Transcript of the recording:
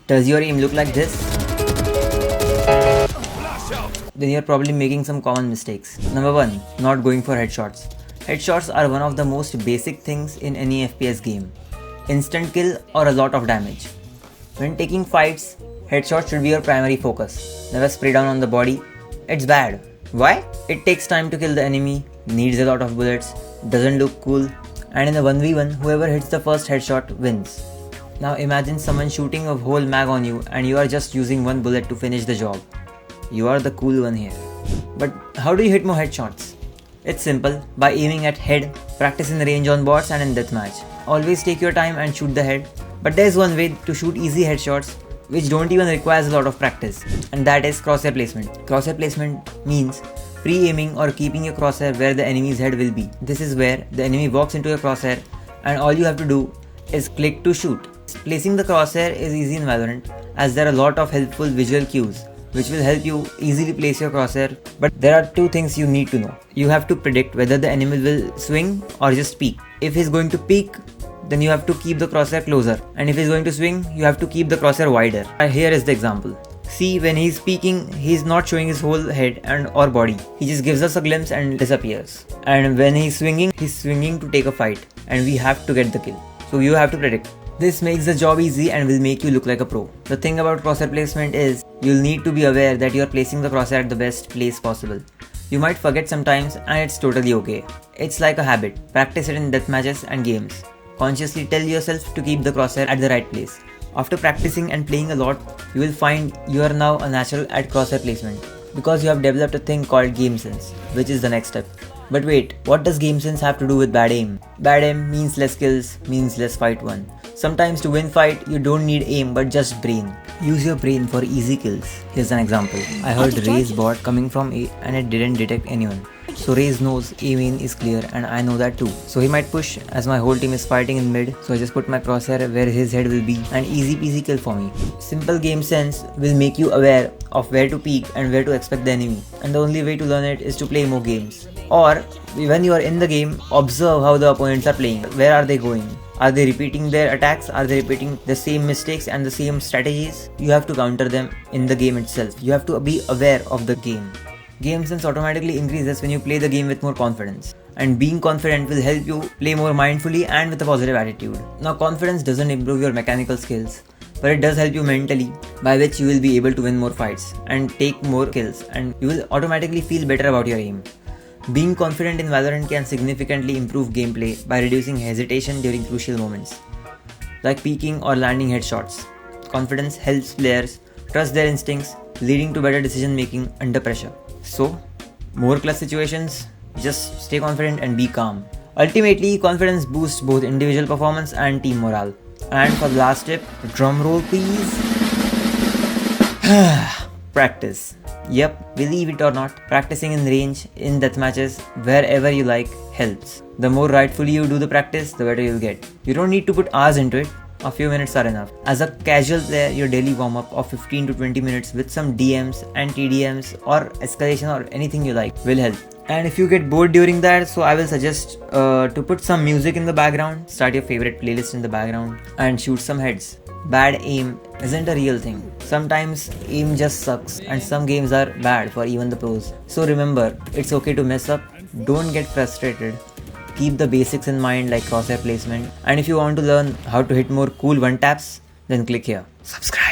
Does your aim look like this? Then you're probably making some common mistakes. Number 1. Not going for headshots. Headshots are one of the most basic things in any FPS game. Instant kill or a lot of damage. When taking fights, headshots should be your primary focus. Never spray down on the body. It's bad. Why? It takes time to kill the enemy, needs a lot of bullets, doesn't look cool, and in a 1v1, whoever hits the first headshot wins. Now imagine someone shooting a whole mag on you and you are just using one bullet to finish the job. You are the cool one here. But how do you hit more headshots? It's simple, by aiming at head, practice in range on bots and in deathmatch. Always take your time and shoot the head. But there's one way to shoot easy headshots which don't even require a lot of practice, and that is crosshair placement. Crosshair placement means pre-aiming or keeping your crosshair where the enemy's head will be. This is where the enemy walks into your crosshair and all you have to do is click to shoot. Placing the crosshair is easy in Valorant as there are a lot of helpful visual cues which will help you easily place your crosshair, but there are two things you need to know. You have to predict whether the enemy will swing or just peek. If he's going to peek, then you have to keep the crosshair closer, and if he's going to swing, you have to keep the crosshair wider. Here is the example. See, when he's peeking, he's not showing his whole head and or body. He just gives us a glimpse and disappears. And when he's swinging to take a fight, and we have to get the kill. So you have to predict. This makes the job easy and will make you look like a pro. The thing about crosshair placement is, you'll need to be aware that you're placing the crosshair at the best place possible. You might forget sometimes and it's totally okay. It's like a habit. Practice it in deathmatches and games. Consciously tell yourself to keep the crosshair at the right place. After practicing and playing a lot, you will find you are now a natural at crosshair placement because you have developed a thing called game sense, which is the next step. But wait, what does game sense have to do with bad aim? Bad aim means less kills, means less fight won. Sometimes to win fight, you don't need aim but just brain. Use your brain for easy kills. Here's an example. I heard Ray's bot coming from A and it didn't detect anyone. So Raze knows A main is clear and I know that too. So he might push as my whole team is fighting in mid. So I just put my crosshair where his head will be, and easy peasy kill for me. Simple game sense will make you aware of where to peek and where to expect the enemy. And the only way to learn it is to play more games. Or when you are in the game, observe how the opponents are playing. Where are they going? Are they repeating their attacks? Are they repeating the same mistakes and the same strategies? You have to counter them in the game itself. You have to be aware of the game. Game sense automatically increases when you play the game with more confidence. And being confident will help you play more mindfully and with a positive attitude. Now, confidence doesn't improve your mechanical skills, but it does help you mentally, by which you will be able to win more fights and take more kills, and you will automatically feel better about your aim. Being confident in Valorant can significantly improve gameplay by reducing hesitation during crucial moments, like peeking or landing headshots. Confidence helps players trust their instincts, leading to better decision making under pressure. So, more clutch situations, just stay confident and be calm. Ultimately, confidence boosts both individual performance and team morale. And for the last tip, drum roll please. Practice. Yep, believe it or not, practicing in range, in deathmatches, wherever you like, helps. The more rightfully you do the practice, the better you'll get. You don't need to put hours into it. A few minutes are enough. As a casual player, your daily warm-up of 15 to 20 minutes with some DMs and TDMs or escalation or anything you like will help. And if you get bored during that, so I will suggest to put some music in the background, start your favorite playlist in the background and shoot some heads. Bad aim isn't a real thing. Sometimes aim just sucks and some games are bad for even the pros. So remember, it's okay to mess up, don't get frustrated. Keep the basics in mind like crosshair placement, and if you want to learn how to hit more cool one taps, then click here. Subscribe.